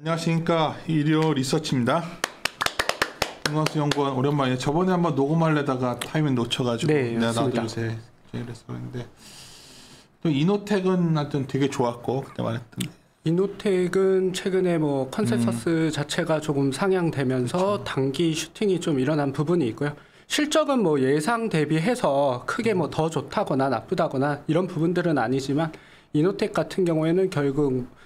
안녕하십니까. 일요 리서치입니다. 김광수 연구원 오랜만에 저번에 한번 녹음하려다가 타이밍 놓쳐가지고 내가 나도 요새 그래서 그랬는데 또 이노텍은 하여튼 되게 좋았고 그때 말했던 이노텍은 최근에 뭐 컨센서스 자체가 조금 상향되면서 그렇죠. 단기 슈팅이 좀 일어난 부분이 있고요. 실적은 뭐 예상 대비해서 크게 뭐 더 좋다거나 나쁘다거나 이런 부분들은 아니지만 이노텍 같은 경우에는 결국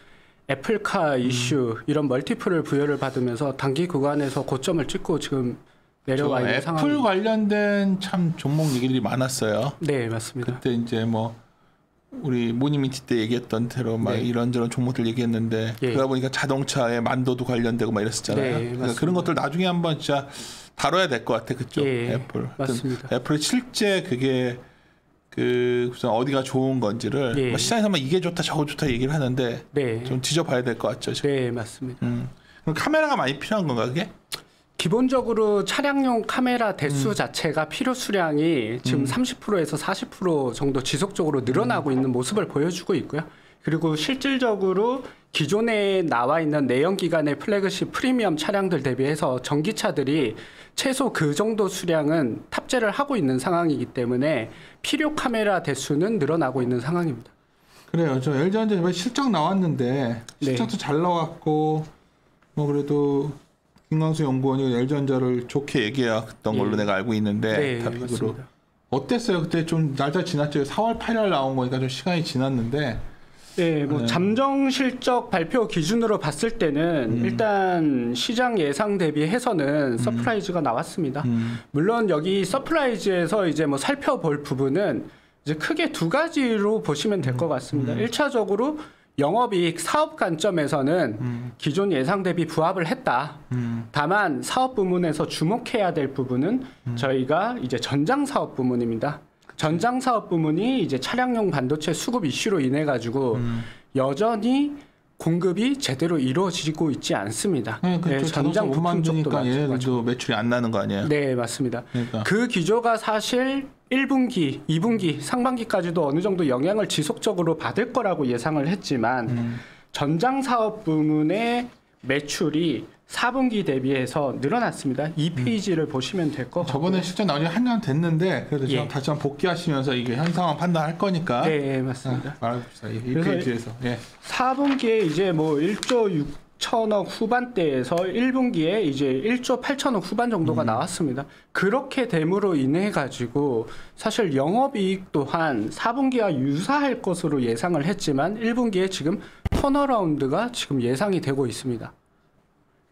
애플카 이슈 이런 멀티플을 부여를 받으면서 단기 구간에서 고점을 찍고 지금 내려와 있는 상황입니다. 애플 관련된 참 종목 얘기들이 많았어요. 네, 맞습니다. 그때 이제 뭐 우리 모니미티 때 얘기했던 대로 막 이런저런 종목들 얘기했는데 그러다 보니까 자동차에 만도도 관련되고 막 이랬었잖아요. 네, 그러니까 그런 것들 나중에 한번 진짜 다뤄야 될 것 같아. 그쪽 애플. 맞습니다. 애플이 실제 그게 무슨 어디가 좋은 건지를 뭐 시장에서만 이게 좋다 저거 좋다 얘기를 하는데 좀 뒤져봐야 될 것 같죠. 지금. 네, 맞습니다. 그럼 카메라가 많이 필요한 건가 그게? 기본적으로 차량용 카메라 대수 자체가 필요 수량이 지금 30%에서 40% 정도 지속적으로 늘어나고 있는 모습을 보여주고 있고요. 그리고 실질적으로 기존에 나와 있는 내연기관의 플래그십 프리미엄 차량들 대비해서 전기차들이 최소 그 정도 수량은 탑재를 하고 있는 상황이기 때문에 필요 카메라 대수는 늘어나고 있는 상황입니다. 그래요. 저 LG전자 이번에 실적 나왔는데 실적도 잘 나왔고 뭐 그래도 김광수 연구원이 LG전자를 좋게 얘기했던 걸로 내가 알고 있는데 다픽으로 어땠어요? 그때 좀 날짜 지났죠. 4월 8일 나온 거니까 좀 시간이 지났는데 네, 뭐 잠정 실적 발표 기준으로 봤을 때는 일단 시장 예상 대비해서는 서프라이즈가 나왔습니다. 물론 여기 서프라이즈에서 이제 뭐 살펴볼 부분은 이제 크게 두 가지로 보시면 될 것 같습니다. 1차적으로 영업이익 사업 관점에서는 기존 예상 대비 부합을 했다. 다만 사업 부문에서 주목해야 될 부분은 저희가 이제 전장 사업 부문입니다. 전장 사업 부문이 이제 차량용 반도체 수급 이슈로 인해 가지고 여전히 공급이 제대로 이루어지고 있지 않습니다. 전장 부품 쪽도 얘네들도 매출이 안 나는 거 아니에요? 네, 맞습니다. 그러니까. 그 기조가 사실 1분기, 2분기, 상반기까지도 어느 정도 영향을 지속적으로 받을 거라고 예상을 했지만 전장 사업 부문의 매출이 4분기 대비해서 늘어났습니다. 이 페이지를 보시면 될 것 같고 저번에 실적 나온 지 한 년 됐는데 그래도 지금 다시 한번 복귀하시면서 이게 현 상황 판단할 거니까 네, 맞습니다. 말해봅시다. 이 페이지에서 4분기에 이제 뭐 1조 6천억 후반대에서 1분기에 이제 1조 8천억 후반 정도가 나왔습니다. 그렇게 됨으로 인해 가지고 사실 영업이익 또한 4분기와 유사할 것으로 예상을 했지만 1분기에 지금 턴어라운드가 지금 예상이 되고 있습니다.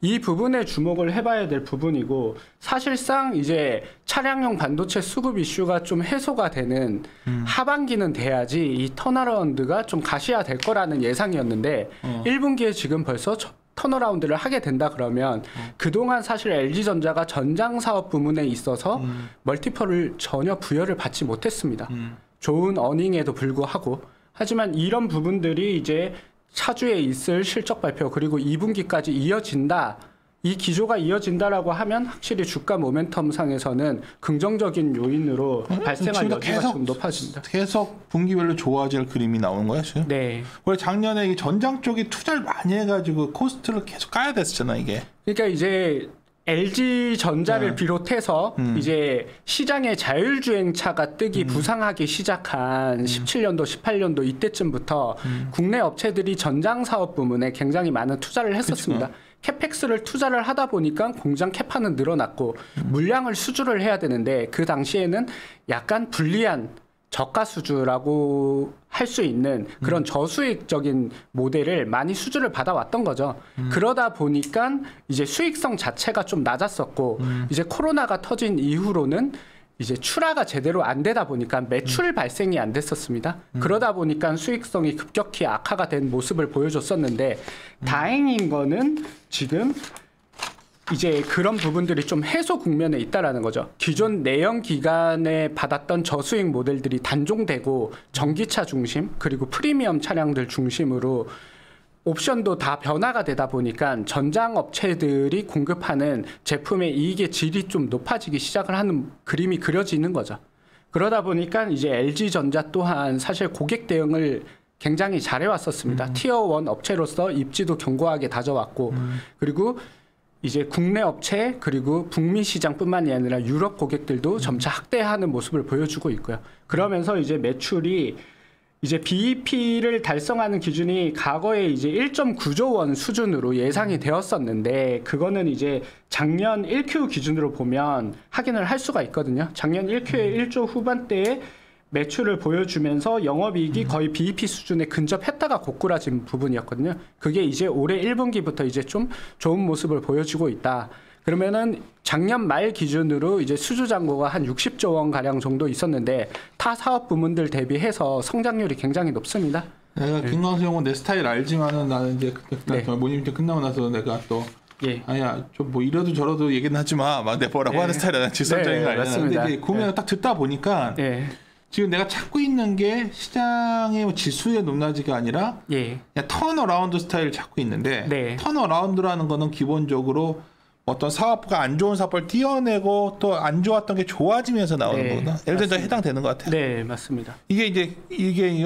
이 부분에 주목을 해봐야 될 부분이고 사실상 이제 차량용 반도체 수급 이슈가 좀 해소가 되는 하반기는 돼야지 이 턴어라운드가 좀 가시화될 거라는 예상이었는데 1분기에 지금 벌써 턴어라운드를 하게 된다 그러면 그동안 사실 LG전자가 전장 사업 부문에 있어서 멀티플을 전혀 부여를 받지 못했습니다. 좋은 어닝에도 불구하고 하지만 이런 부분들이 이제 차주에 있을 실적 발표 그리고 2분기까지 이어진다. 이 기조가 이어진다라고 하면 확실히 주가 모멘텀 상에서는 긍정적인 요인으로 발생할 여지가 좀 높아집니다. 계속 분기별로 좋아질 그림이 나오는 거예요, 지금? 네. 원래 작년에 이 전장 쪽이 투자를 많이 해가지고 코스트를 계속 까야 됐었잖아, 이게. 그러니까 이제 LG전자를 비롯해서 이제 시장에 자율주행차가 뜨기 부상하기 시작한 17년도, 18년도 이때쯤부터 국내 업체들이 전장 사업 부문에 굉장히 많은 투자를 했었습니다. 그쵸. 캐펙스를 투자를 하다 보니까 공장 캐파는 늘어났고 물량을 수주를 해야 되는데 그 당시에는 약간 불리한 저가 수주라고 할 수 있는 그런 저수익적인 모델을 많이 수주를 받아왔던 거죠. 그러다 보니까 이제 수익성 자체가 좀 낮았었고 이제 코로나가 터진 이후로는 이제 출하가 제대로 안 되다 보니까 매출 발생이 안 됐었습니다. 그러다 보니까 수익성이 급격히 악화가 된 모습을 보여줬었는데 다행인 거는 지금 이제 그런 부분들이 좀 해소 국면에 있다라는 거죠. 기존 내연 기관에 받았던 저수익 모델들이 단종되고 전기차 중심 그리고 프리미엄 차량들 중심으로 옵션도 다 변화가 되다 보니까 전장 업체들이 공급하는 제품의 이익의 질이 좀 높아지기 시작을 하는 그림이 그려지는 거죠. 그러다 보니까 이제 LG전자 또한 사실 고객 대응을 굉장히 잘해왔었습니다. 티어 1 업체로서 입지도 견고하게 다져왔고 그리고 이제 국내 업체 그리고 북미 시장뿐만이 아니라 유럽 고객들도 점차 확대하는 모습을 보여주고 있고요. 그러면서 이제 매출이 이제 BEP를 달성하는 기준이 과거에 이제 1.9조 원 수준으로 예상이 되었었는데 그거는 이제 작년 1Q 기준으로 보면 확인을 할 수가 있거든요. 작년 1Q에 1조 후반대에 매출을 보여주면서 영업이익이 거의 BEP 수준에 근접했다가 고꾸라진 부분이었거든요. 그게 이제 올해 1분기부터 이제 좀 좋은 모습을 보여주고 있다. 그러면은 작년 말 기준으로 이제 수주 잔고가 한 60조 원 가량 정도 있었는데 타 사업 부문들 대비해서 성장률이 굉장히 높습니다. 내가 김광수 형은 내 스타일 알지만은 나는 이제 모임 때 끝나고 나서 내가 또 아야 좀 뭐 이러도 저러도 얘기는 하지 마. 막 내 뭐라고 하는 스타일은 직설적인 거 아니야. 근데 이제 구매를 딱 듣다 보니까 지금 내가 찾고 있는 게 시장의 지수의 높낮이가 아니라 그냥 턴어라운드 스타일을 찾고 있는데 턴어라운드라는 거는 기본적으로 어떤 사업가 안 좋은 사업을 띄어내고 또 안 좋았던 게 좋아지면서 나오는 거구나. 예를 들어 해당되는 것 같아요. 네, 맞습니다. 이게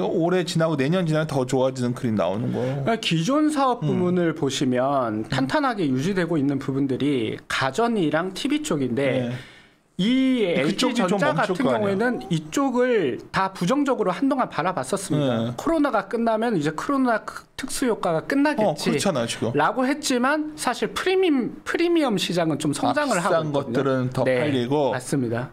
올해 지나고 내년 지나면 더 좋아지는 그림 나오는 거예요. 그러니까 기존 사업 부문을 보시면 탄탄하게 유지되고 있는 부분들이 가전이랑 TV 쪽인데 이 LG전자 같은 경우에는 이쪽을 다 부정적으로 한동안 바라봤었습니다. 코로나가 끝나면 이제 코로나 특수 효과가 끝나겠지. 그렇잖아요, 지금. 라고 했지만 사실 프리미엄 시장은 좀 성장을 하고 있거든요. 것들은 더 팔리고. 맞습니다.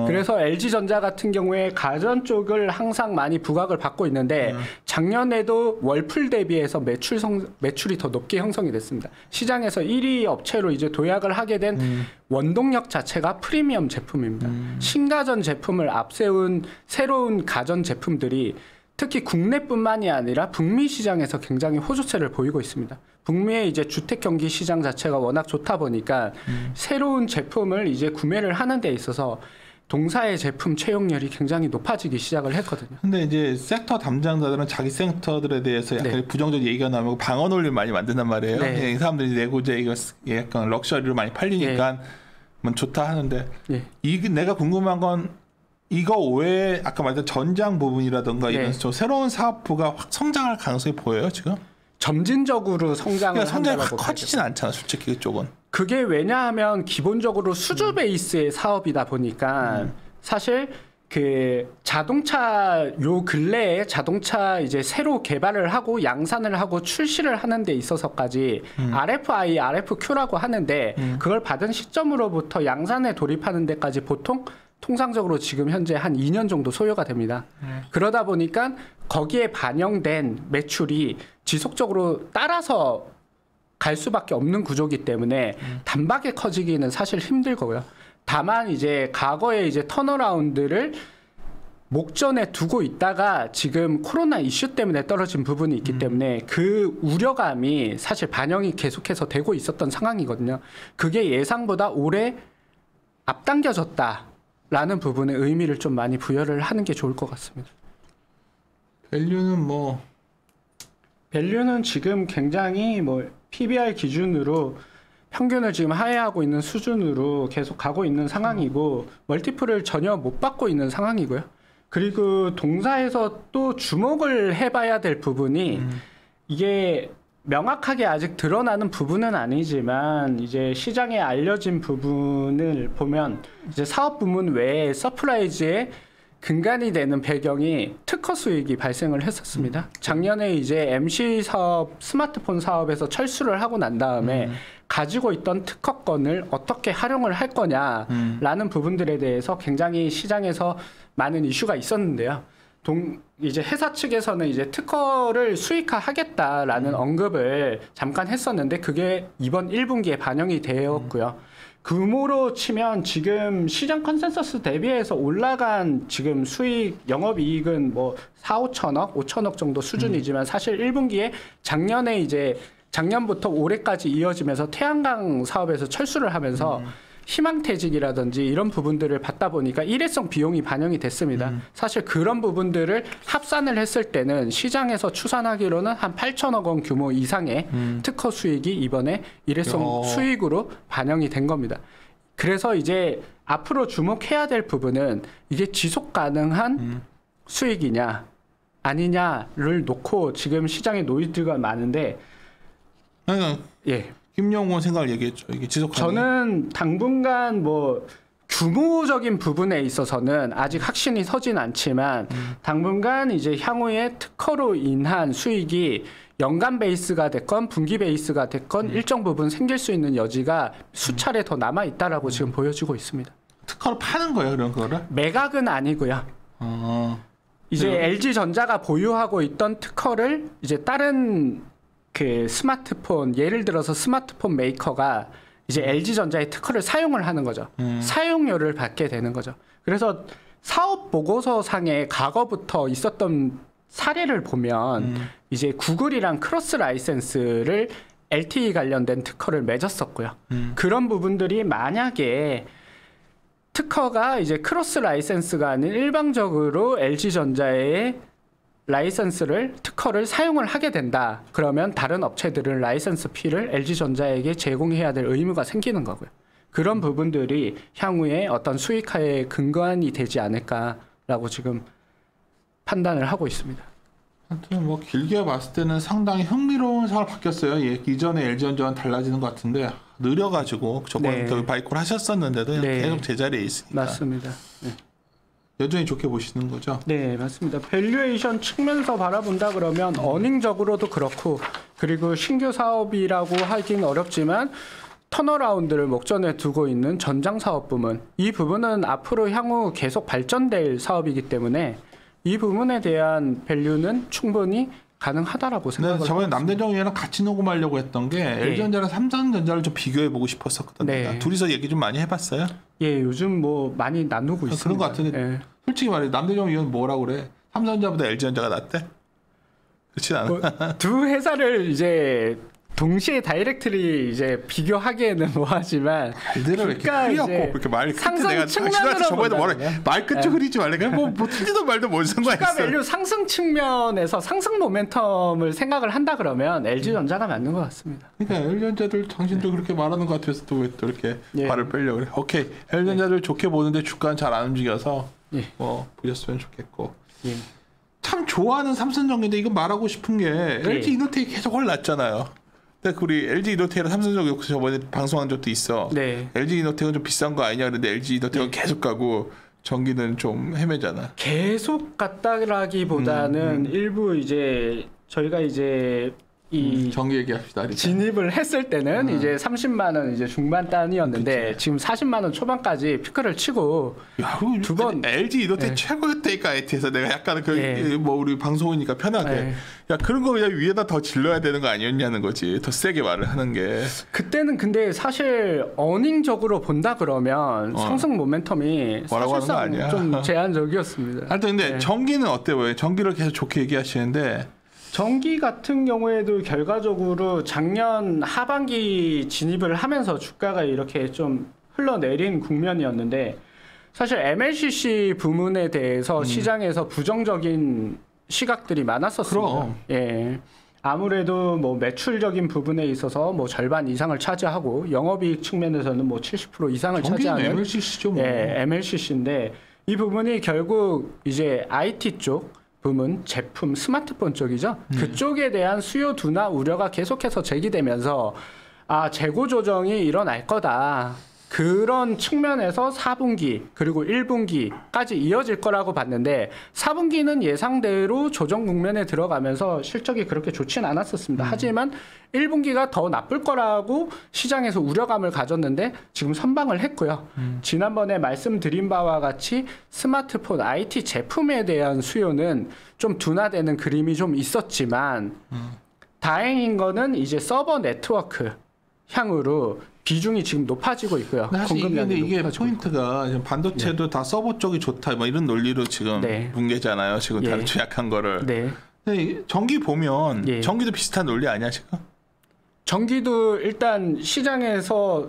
그래서 LG전자 같은 경우에 가전 쪽을 항상 많이 부각을 받고 있는데 작년에도 월풀 대비해서 매출이 더 높게 형성이 됐습니다. 시장에서 1위 업체로 이제 도약을 하게 된 원동력 자체가 프리미엄 제품입니다. 신가전 제품을 앞세운 새로운 가전 제품들이 특히 국내뿐만이 아니라 북미 시장에서 굉장히 호조세를 보이고 있습니다. 북미의 이제 주택 경기 시장 자체가 워낙 좋다 보니까 새로운 제품을 이제 구매를 하는 데 있어서 동사의 제품 채용률이 굉장히 높아지기 시작을 했거든요. 근데 이제 섹터 담당자들은 자기 섹터들에 대해서 약간 부정적 얘기가 나오고 방어 논리를 많이 만든단 말이에요. 이 사람들이 내고자 이거 약간 럭셔리로 많이 팔리니까 뭐 좋다 하는데 내가 궁금한 건 이거 외에 아까 말했던 전장 부분이라든가 이런 좀 새로운 사업부가 확 성장할 가능성이 보여요 지금? 점진적으로 성장을 성장이 확 커지진 않잖아 솔직히 그쪽은. 그게 왜냐하면 기본적으로 수주 베이스의 사업이다 보니까 사실 그 자동차 요 근래에 자동차 이제 새로 개발을 하고 양산을 하고 출시를 하는 데 있어서까지 RFI, RFQ라고 하는데 그걸 받은 시점으로부터 양산에 돌입하는 데까지 보통 통상적으로 지금 현재 한 2년 정도 소요가 됩니다. 그러다 보니까 거기에 반영된 매출이 지속적으로 따라서 갈 수밖에 없는 구조이기 때문에 단박에 커지기는 사실 힘들고요. 다만 이제 과거에 이제 턴어라운드를 목전에 두고 있다가 지금 코로나 이슈 때문에 떨어진 부분이 있기 때문에 그 우려감이 사실 반영이 계속해서 되고 있었던 상황이거든요. 그게 예상보다 오래 앞당겨졌다라는 부분에 의미를 좀 많이 부여를 하는 게 좋을 것 같습니다. 밸류는 지금 굉장히 PBR 기준으로 평균을 지금 하회하고 있는 수준으로 계속 가고 있는 상황이고 멀티플을 전혀 못 받고 있는 상황이고요. 그리고 동사에서 또 주목을 해봐야 될 부분이 이게 명확하게 아직 드러나는 부분은 아니지만 이제 시장에 알려진 부분을 보면 이제 사업 부문 외에 서프라이즈에 근간이 되는 배경이 특허 수익이 발생을 했었습니다. 작년에 이제 MC 사업, 스마트폰 사업에서 철수를 하고 난 다음에 가지고 있던 특허권을 어떻게 활용을 할 거냐라는 부분들에 대해서 굉장히 시장에서 많은 이슈가 있었는데요. 이제 회사 측에서는 이제 특허를 수익화하겠다라는 언급을 잠깐 했었는데 그게 이번 1분기에 반영이 되었고요. 규모로 치면 지금 시장 컨센서스 대비해서 올라간 지금 수익 영업이익은 4, 5천억, 5천억 정도 수준이지만 사실 1분기에 작년부터 올해까지 이어지면서 태양광 사업에서 철수를 하면서 희망퇴직이라든지 이런 부분들을 받다 보니까 일회성 비용이 반영이 됐습니다. 사실 그런 부분들을 합산을 했을 때는 시장에서 추산하기로는 한 8천억 원 규모 이상의 특허 수익이 이번에 일회성 수익으로 반영이 된 겁니다. 그래서 이제 앞으로 주목해야 될 부분은 이게 지속 가능한 수익이냐 아니냐를 놓고 지금 시장에 노이즈가 많은데 예. 김영원 생각을 얘기했죠. 이게 지속 가능. 저는 당분간 뭐 규모적인 부분에 있어서는 아직 확신이 서진 않지만 당분간 이제 향후에 특허로 인한 수익이 연간 베이스가 됐건 분기 베이스가 됐건 일정 부분 생길 수 있는 여지가 수차례 더 남아 있다라고 지금 보여지고 있습니다. 특허를 파는 거예요, 그런 거를? 매각은 아니고요. 이제 LG전자가 보유하고 있던 특허를 이제 다른 그 스마트폰, 예를 들어서 스마트폰 메이커가 이제 LG전자의 특허를 사용을 하는 거죠. 사용료를 받게 되는 거죠. 그래서 사업 보고서 상에 과거부터 있었던 사례를 보면 이제 구글이랑 크로스 라이센스를 LTE 관련된 특허를 맺었었고요. 그런 부분들이 만약에 특허가 이제 크로스 라이센스가 아닌 일방적으로 LG전자의 라이센스를 특허를 사용을 하게 된다. 그러면 다른 업체들은 라이센스 피를 LG전자에게 제공해야 될 의무가 생기는 거고요. 그런 부분들이 향후에 어떤 수익화의 근거안이 되지 않을까라고 지금 판단을 하고 있습니다. 하여튼 뭐 길게 봤을 때는 상당히 흥미로운 상황 바뀌었어요. 이전에 LG전자와는 달라지는 것 같은데 느려가지고 저번부터 바이콜 하셨었는데도 계속 제자리에 있으니까. 맞습니다. 네. 여전히 좋게 보시는 거죠? 네, 맞습니다. 밸류에이션 측면에서 바라본다 그러면 어닝적으로도 그렇고 그리고 신규 사업이라고 하긴 어렵지만 턴어라운드를 목전에 두고 있는 전장 사업 부문, 이 부분은 앞으로 향후 계속 발전될 사업이기 때문에 이 부분에 대한 밸류는 충분히 가능하다라고 생각을 합니다. 저번에 남대정 의원이랑 같이 녹음하려고 했던 게 LG전자랑 삼성전자를 좀 비교해보고 싶었었거든요. 둘이서 얘기 좀 많이 해봤어요? 예, 요즘 뭐 많이 나누고 있습니다. 그런 것 같은데 솔직히 말해 남대정 의원 뭐라고 그래? 삼성전자보다 LG전자가 낫대? 그렇지 않아? 뭐, 두 회사를 이제 동시에 다이렉트리 이제 비교하기에는 뭐하지만 말들을 이렇게 흐렸고 그렇게 말 상승 내가 측면으로 저번에도 뭐라 말끝을 흐리지 말래. 뭐 틀리든 말든 뭔 상관이 있어. 주가 밸류 상승 측면에서 상승 모멘텀을 생각을 한다 그러면 LG전자가 맞는 것 같습니다. 그러니까 LG전자들 당신도 그렇게 말하는 것 같아서 또 왜 또 이렇게 발을 빼려고 그래. 오케이. LG전자들 좋게 보는데 주가는 잘 안 움직여서 뭐 보셨으면 좋겠고. 참 좋아하는 삼성전기인데 이거 말하고 싶은 게 LG 이노텍이 계속 올랐잖아요. 근데 우리 LG 이노텍이랑 삼성전기 저번에 방송한 적도 있어. LG 이노텍은 좀 비싼 거 아니냐 그런데 LG 이노텍은 계속 가고 전기는 좀 헤매잖아. 계속 갔다라기보다는 일부 이제 저희가 이제 이 전기 얘기합시다. 진입을 했을 때는 이제 30만 원 이제 중반 단위였는데 지금 40만 원 초반까지 피크를 치고 두 번 LG 이노텍 최고였다니까 IT에서 내가 약간 뭐 우리 방송이니까 편하게 야 그런 거 그냥 위에다 더 질러야 되는 거 아니었냐는 거지. 더 세게 말을 하는 게. 그때는 근데 사실 어닝적으로 본다 그러면 상승 모멘텀이 사실상 좀 제한적이었습니다. 하여튼 근데 전기는 어때요? 전기를 계속 좋게 얘기하시는데 전기 같은 경우에도 결과적으로 작년 하반기 진입을 하면서 주가가 이렇게 좀 흘러내린 국면이었는데 사실 MLCC 부문에 대해서 시장에서 부정적인 시각들이 많았었습니다. 예. 아무래도 뭐 매출적인 부분에 있어서 뭐 절반 이상을 차지하고 영업이익 측면에서는 뭐 70% 이상을 차지하는 MLCC죠. 뭐. MLCC인데 이 부분이 결국 이제 IT 쪽 부문, 제품, 스마트폰 쪽이죠. 그쪽에 대한 수요 둔화 우려가 계속해서 제기되면서 재고 조정이 일어날 거다. 그런 측면에서 4분기 그리고 1분기까지 이어질 거라고 봤는데 4분기는 예상대로 조정 국면에 들어가면서 실적이 그렇게 좋지는 않았었습니다. 하지만 1분기가 더 나쁠 거라고 시장에서 우려감을 가졌는데 지금 선방을 했고요. 지난번에 말씀드린 바와 같이 스마트폰 IT 제품에 대한 수요는 좀 둔화되는 그림이 좀 있었지만 다행인 거는 이제 서버 네트워크 향으로 비중이 지금 높아지고 있고요. 사실 이게 포인트가 반도체도 다 서버 쪽이 좋다 뭐 이런 논리로 지금 붕괴잖아요. 지금 다른 약한 거를. 근데 전기 보면 전기도 비슷한 논리 아니야 지금? 전기도 일단 시장에서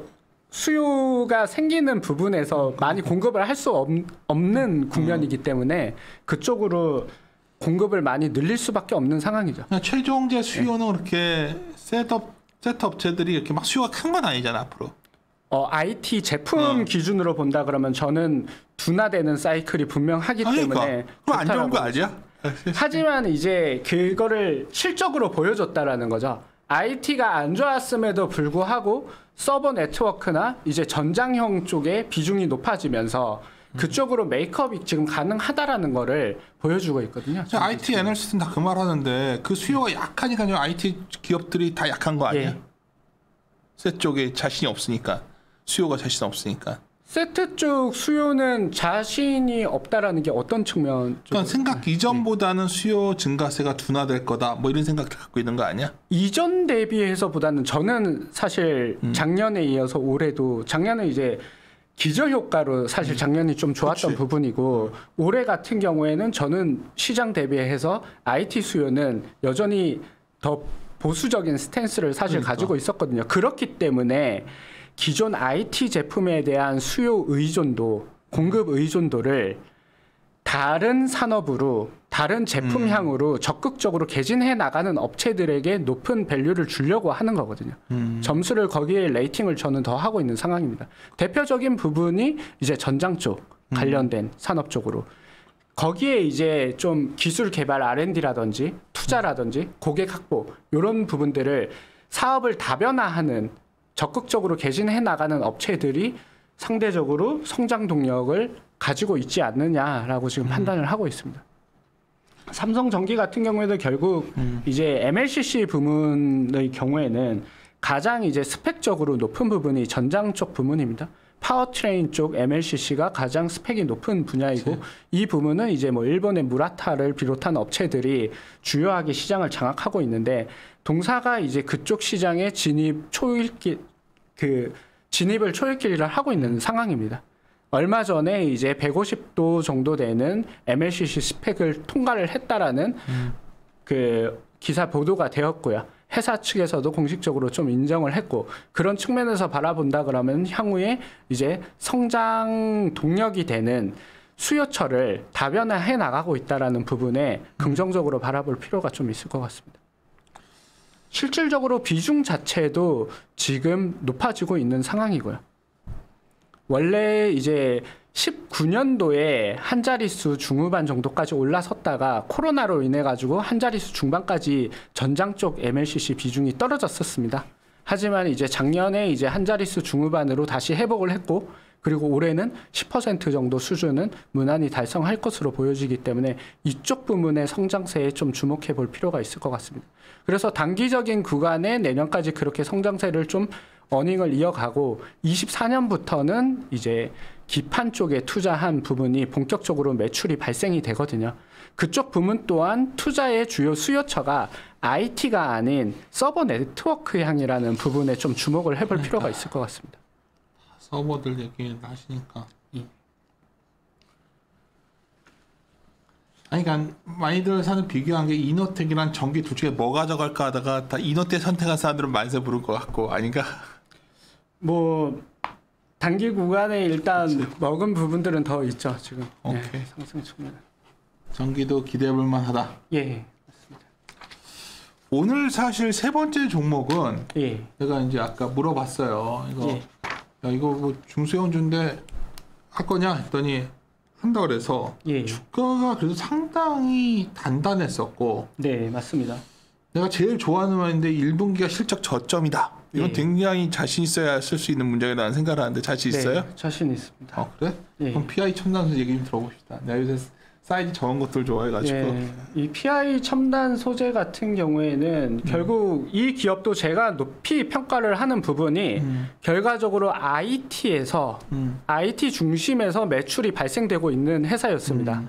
수요가 생기는 부분에서 많이 공급을 할 수 없는 국면이기 때문에 그쪽으로 공급을 많이 늘릴 수밖에 없는 상황이죠. 최종재 수요는 그렇게 셋업 업체들이 이렇게 막 수요가 큰 건 아니잖아 앞으로. IT 제품 기준으로 본다 그러면 저는 둔화되는 사이클이 분명하기 때문에. 그럼 안 좋은 거 아니야? 하지만 이제 그거를 실적으로 보여줬다라는 거죠. IT가 안 좋았음에도 불구하고 서버 네트워크나 이제 전장형 쪽에 비중이 높아지면서 그쪽으로 메이크업이 지금 가능하다라는 거를 보여주고 있거든요. IT 애널리스트는 다 그 말 하는데 그 수요가 약하니까요. IT 기업들이 다 약한 거 아니야? 예. 셋 쪽에 자신이 없으니까. 수요가 자신 없으니까. 세트 쪽 수요는 자신이 없다라는 게 어떤 측면? 그러니까 생각 이전보다는 수요 증가세가 둔화될 거다. 뭐 이런 생각을 갖고 있는 거 아니야? 이전 대비해서보다는 저는 사실 작년에 이어서 올해도 작년에 이제 기저 효과로 사실 작년이 좀 좋았던 그치. 부분이고 올해 같은 경우에는 저는 시장 대비해서 IT 수요는 여전히 더 보수적인 스탠스를 사실 가지고 있었거든요. 그렇기 때문에 기존 IT 제품에 대한 수요 의존도, 공급 의존도를 다른 산업으로, 다른 제품향으로 적극적으로 개진해 나가는 업체들에게 높은 밸류를 주려고 하는 거거든요. 점수를 거기에 레이팅을 저는 더 하고 있는 상황입니다. 대표적인 부분이 이제 전장 쪽 관련된 산업 쪽으로. 거기에 이제 좀 기술 개발 R&D라든지 투자라든지 고객 확보 이런 부분들을 사업을 다변화하는 적극적으로 개진해 나가는 업체들이 상대적으로 성장 동력을 가지고 있지 않느냐라고 지금 판단을 하고 있습니다. 삼성전기 같은 경우에도 결국 이제 MLCC 부문의 경우에는 가장 이제 스펙적으로 높은 부분이 전장 쪽 부문입니다. 파워트레인 쪽 MLCC가 가장 스펙이 높은 분야이고 그치. 이 부문은 이제 뭐 일본의 무라타를 비롯한 업체들이 주요하게 시장을 장악하고 있는데 동사가 이제 그쪽 시장에 진입을 초읽기를 하고 있는 상황입니다. 얼마 전에 이제 150도 정도 되는 MLCC 스펙을 통과를 했다라는 그 기사 보도가 되었고요. 회사 측에서도 공식적으로 좀 인정을 했고 그런 측면에서 바라본다 그러면 향후에 이제 성장 동력이 되는 수요처를 다변화해 나가고 있다라는 부분에 긍정적으로 바라볼 필요가 좀 있을 것 같습니다. 실질적으로 비중 자체도 지금 높아지고 있는 상황이고요. 원래 이제 19년도에 한 자릿수 중후반 정도까지 올라섰다가 코로나로 인해 가지고 한 자릿수 중반까지 전장 쪽 MLCC 비중이 떨어졌었습니다. 하지만 이제 작년에 이제 한 자릿수 중후반으로 다시 회복을 했고 그리고 올해는 10% 정도 수준은 무난히 달성할 것으로 보여지기 때문에 이쪽 부문의 성장세에 좀 주목해 볼 필요가 있을 것 같습니다. 그래서 단기적인 구간에 내년까지 그렇게 성장세를 좀 어닝을 이어가고 24년부터는 이제 기판 쪽에 투자한 부분이 본격적으로 매출이 발생이 되거든요. 그쪽 부문 또한 투자의 주요 수요처가 IT가 아닌 서버 네트워크 향이라는 부분에 좀 주목을 해볼 필요가 있을 것 같습니다. 서버들 얘기를 하시니까. 아니, 그러니까 많이들 사는 비교한 게 이노텍이랑 전기 둘 중에 뭐 가져갈까 하다가 다 이노텍 선택한 사람들은 만세 부를 것 같고 아닌가? 뭐 단기 구간에 일단 먹은 부분들은 더 있죠 지금. 오케이. 네, 상승 측면. 전기도 기대해볼 만하다. 예, 맞습니다. 오늘 사실 세 번째 종목은 예. 내가 이제 아까 물어봤어요. 이거 예. 야 이거 뭐 중소형주인데 할 거냐 했더니 한다 그래서 예. 주가가 그래도 상당히 단단했었고. 네, 맞습니다. 내가 제일 좋아하는 말인데 1분기가 실적 저점이다. 이건 예. 굉장히 자신 있어야 쓸 수 있는 문제라는 생각을 하는데 자신 있어요? 네, 자신 있습니다. 그래? 예. 그럼 PI 첨단 얘기 좀 들어봅시다. 내가 요새 사이즈 적은 것들 좋아해가지고. 예, 이 PI 첨단 소재 같은 경우에는 결국 이 기업도 제가 높이 평가를 하는 부분이 결과적으로 IT에서 IT 중심에서 매출이 발생되고 있는 회사였습니다.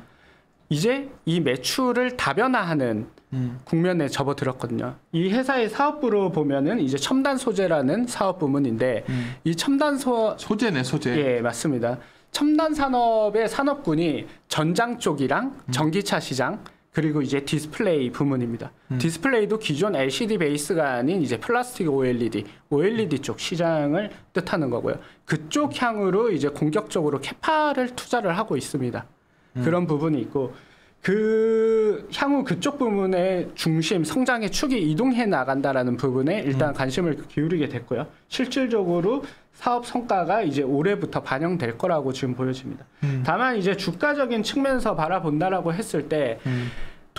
이제 이 매출을 다변화하는 국면에 접어들었거든요. 이 회사의 사업부로 보면은 이제 첨단 소재라는 사업 부문인데 이 첨단 소재네, 소재. 예, 맞습니다. 첨단 산업의 산업군이 전장 쪽이랑 전기차 시장 그리고 이제 디스플레이 부문입니다. 디스플레이도 기존 LCD 베이스가 아닌 이제 플라스틱 OLED 쪽 시장을 뜻하는 거고요. 그쪽 향으로 이제 공격적으로 캐파를 투자를 하고 있습니다. 그런 부분이 있고 그 향후 그쪽 부문의 중심 성장의 축이 이동해 나간다라는 부분에 일단 관심을 기울이게 됐고요. 실질적으로 사업 성과가 이제 올해부터 반영될 거라고 지금 보여집니다. 다만 이제 주가적인 측면에서 바라본다라고 했을 때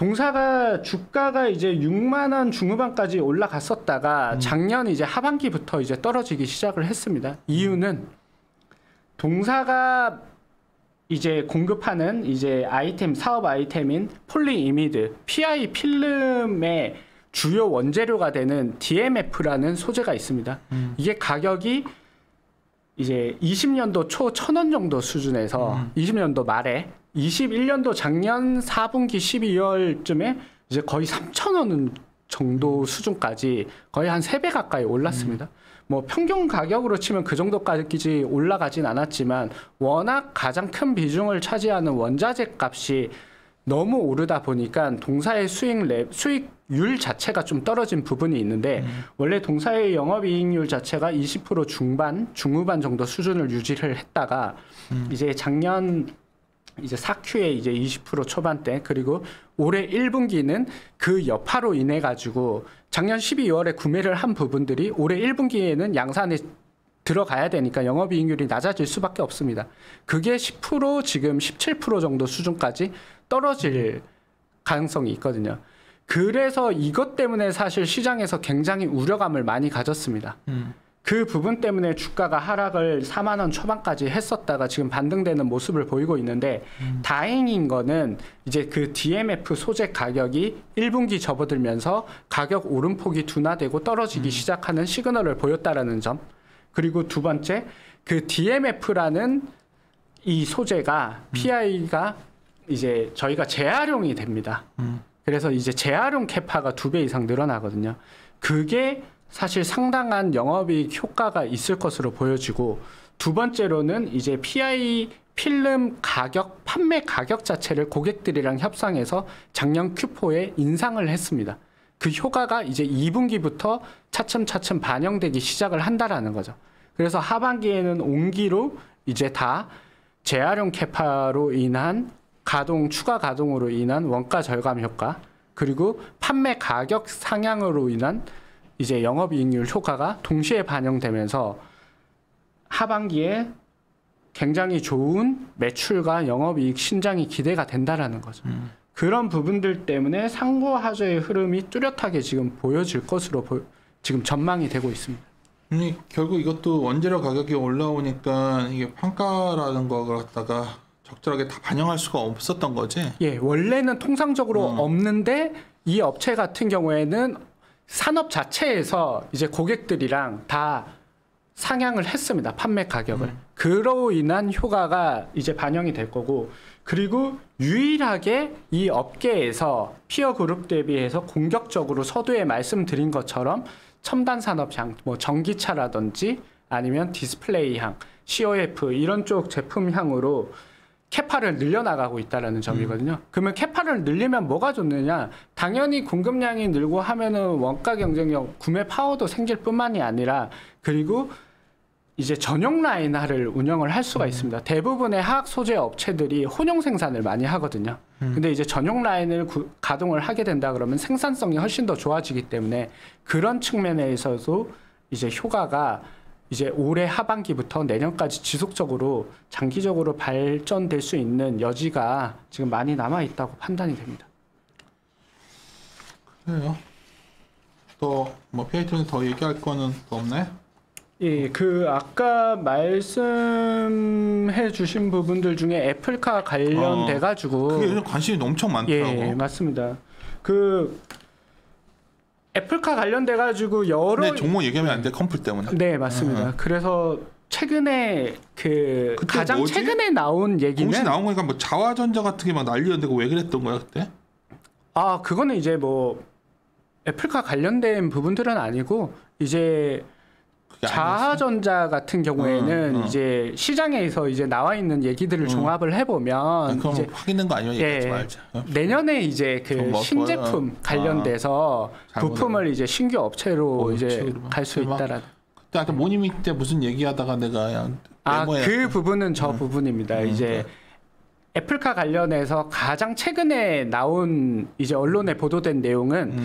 동사가 주가가 이제 6만 원 중후반까지 올라갔었다가 작년 이제 하반기부터 이제 떨어지기 시작을 했습니다. 이유는 동사가 이제 공급하는 이제 아이템, 사업 아이템인 폴리이미드, PI 필름의 주요 원재료가 되는 DMF라는 소재가 있습니다. 이게 가격이 이제 20년도 초 1,000원 정도 수준에서 20년도 말에 21년도 작년 4분기 12월쯤에 이제 거의 3,000원 정도 수준까지 거의 한 3배 가까이 올랐습니다. 뭐 평균 가격으로 치면 그 정도까지 올라가진 않았지만 워낙 가장 큰 비중을 차지하는 원자재 값이 너무 오르다 보니까 동사의 수익률 자체가 좀 떨어진 부분이 있는데 원래 동사의 영업이익률 자체가 20% 중후반 정도 수준을 유지를 했다가 이제 작년 이제 4Q에 이제 20% 초반대 그리고 올해 1분기는 그 여파로 인해 가지고 작년 12월에 구매를 한 부분들이 올해 1분기에는 양산에 들어가야 되니까 영업이익률이 낮아질 수밖에 없습니다. 그게 10% 지금 17% 정도 수준까지 떨어질 가능성이 있거든요. 그래서 이것 때문에 사실 시장에서 굉장히 우려감을 많이 가졌습니다. 그 부분 때문에 주가가 하락을 4만 원 초반까지 했었다가 지금 반등되는 모습을 보이고 있는데 다행인 거는 이제 그 DMF 소재 가격이 1분기 접어들면서 가격 오름폭이 둔화되고 떨어지기 시작하는 시그널을 보였다라는 점. 그리고 두 번째, 그 DMF라는 이 소재가 PI가 이제 저희가 재활용이 됩니다. 그래서 이제 재활용 캐파가 2배 이상 늘어나거든요. 그게 사실 상당한 영업이익 효과가 있을 것으로 보여지고 두 번째로는 이제 PI 필름 가격, 판매 가격 자체를 고객들이랑 협상해서 작년 Q4에 인상을 했습니다. 그 효과가 이제 2분기부터 차츰차츰 반영되기 시작을 한다라는 거죠. 그래서 하반기에는 온기로 이제 다 재활용 캐파로 인한 추가 가동으로 인한 원가 절감 효과 그리고 판매 가격 상향으로 인한 이제 영업이익률 효과가 동시에 반영되면서 하반기에 굉장히 좋은 매출과 영업이익 신장이 기대가 된다라는 거죠. 그런 부분들 때문에 상고하저의 흐름이 뚜렷하게 지금 보여질 것으로 지금 전망이 되고 있습니다. 결국 이것도 원재료 가격이 올라오니까 이게 판가라는 거 갖다가 적절하게 다 반영할 수가 없었던 거지? 예, 원래는 통상적으로 없는데 이 업체 같은 경우에는 산업 자체에서 이제 고객들이랑 다 상향을 했습니다. 판매 가격을. 그로 인한 효과가 이제 반영이 될 거고 그리고 유일하게 이 업계에서 피어 그룹 대비해서 공격적으로 서두에 말씀드린 것처럼 첨단 산업향, 뭐 전기차라든지 아니면 디스플레이 향, COF 이런 쪽 제품 향으로 캐파를 늘려나가고 있다는 점이거든요. 그러면 캐파를 늘리면 뭐가 좋느냐? 당연히 공급량이 늘고 하면은 원가 경쟁력, 구매 파워도 생길 뿐만이 아니라 그리고 이제 전용 라인화를 운영을 할 수가 있습니다. 대부분의 화학 소재 업체들이 혼용 생산을 많이 하거든요. 근데 이제 전용 라인을 가동을 하게 된다 그러면 생산성이 훨씬 더 좋아지기 때문에 그런 측면에 있어서도 이제 효과가 이제 올해 하반기부터 내년까지 지속적으로 장기적으로 발전될 수 있는 여지가 지금 많이 남아 있다고 판단이 됩니다. 그래요. 또 뭐 PI팀에서 더 얘기할 거는 또 없나요? 예, 그 아까 말씀해 주신 부분들 중에 애플카 관련돼 가지고 그게 요즘 관심이 엄청 많더라고. 예, 맞습니다. 그 애플카 관련돼 가지고 여러 근데 종목 얘기하면 안 돼. 컴플 때문에. 네, 맞습니다. 그래서 최근에 그 가장 뭐지? 최근에 나온 얘기는 공시 나온 거니까 뭐 자화전자 같은 게 막 난리였는데 왜 그랬던 거야 그때? 아, 그거는 이제 뭐 애플카 관련된 부분들은 아니고 이제 자화전자 같은 경우에는 이제 시장에서 이제 나와 있는 얘기들을 종합을 해보면 그럼 이제 확인된 거 아니면 얘기하지 말자. 내년에 이제 그 신제품 관련돼서 부품을 이제 신규 업체로 이제 갈 수 있다라는. 그때 하여튼 모니밍 때 무슨 얘기하다가 내가 그 부분은 저 부분입니다. 이제 애플카 관련해서 가장 최근에 나온 이제 언론에 보도된 내용은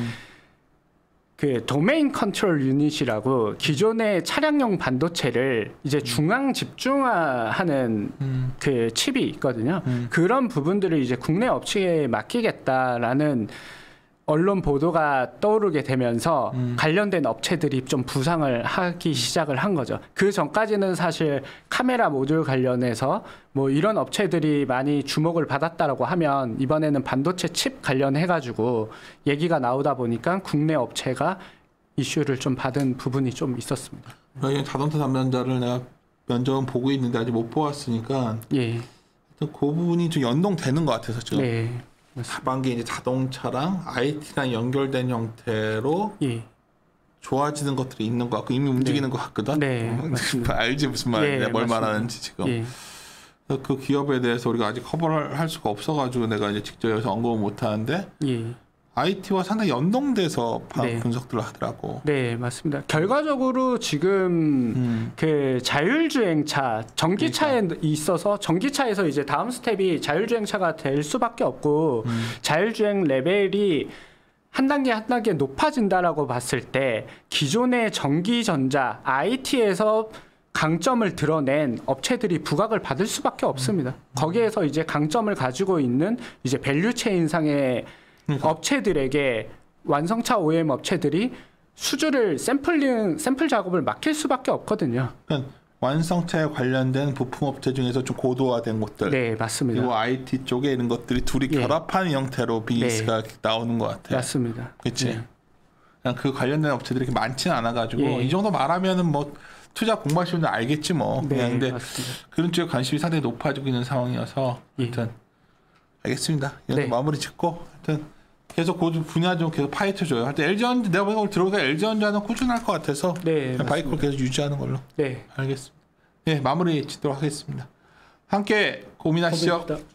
그 도메인 컨트롤 유닛이라고 기존의 차량용 반도체를 이제 중앙 집중화하는 그 칩이 있거든요. 그런 부분들을 이제 국내 업체에 맡기겠다라는 언론 보도가 떠오르게 되면서 관련된 업체들이 좀 부상을 하기 시작을 한 거죠. 그 전까지는 사실 카메라 모듈 관련해서 뭐 이런 업체들이 많이 주목을 받았다라고 하면 이번에는 반도체 칩 관련해가지고 얘기가 나오다 보니까 국내 업체가 이슈를 좀 받은 부분이 좀 있었습니다. 자동차 담당자를 내가 면접은 보고 있는데 아직 못 보았으니까 예. 그 부분이 좀 연동되는 것 같아서 지금. 네. 하반기 이제 자동차랑 IT랑 연결된 형태로 예. 좋아지는 것들이 있는 것 같고 이미 움직이는 것 같거든. 네, 맞습니다. 알지 무슨 말인지 예, 뭘 맞습니다. 말하는지 지금. 예. 그 기업에 대해서 우리가 아직 커버를 할 수가 없어가지고 내가 이제 직접 여기서 언급을 못 하는데 예. IT와 상당히 연동돼서 네. 분석들을 하더라고. 네, 맞습니다. 결과적으로 지금 그 자율주행차, 전기차에 있어서 전기차에서 이제 다음 스텝이 자율주행차가 될 수밖에 없고 자율주행 레벨이 한 단계 한 단계 높아진다라고 봤을 때 기존의 전기전자, IT에서 강점을 드러낸 업체들이 부각을 받을 수밖에 없습니다. 거기에서 이제 강점을 가지고 있는 이제 밸류체인상의 업체들에게 완성차 OEM 업체들이 수주를 샘플 작업을 맡길 수밖에 없거든요. 그러니까 완성차에 관련된 부품 업체 중에서 좀 고도화된 것들. 네, 맞습니다. 그리고 IT 쪽에 있는 것들이 둘이 예. 결합한 형태로 비즈니스가 나오는 것 같아요. 맞습니다. 그렇지. 네. 그냥 그 관련된 업체들이 그렇게 많지는 않아가지고 예. 이 정도 말하면은 뭐 투자 공부하시면 알겠지 뭐. 네, 그냥 근데 맞습니다. 그런 쪽에 관심이 상당히 높아지고 있는 상황이어서 예. 하여튼 알겠습니다. 이런 네. 마무리 짓고 하여튼 계속 그 분야 좀 계속 파헤쳐줘요. 하여튼 LG전자 내가 보기엔 들어오니까 LG전자는 꾸준할 것 같아서 네, 바이크를 계속 유지하는 걸로. 네. 알겠습니다. 네, 마무리 짓도록 하겠습니다. 함께 고민하시죠. 고맙습니다.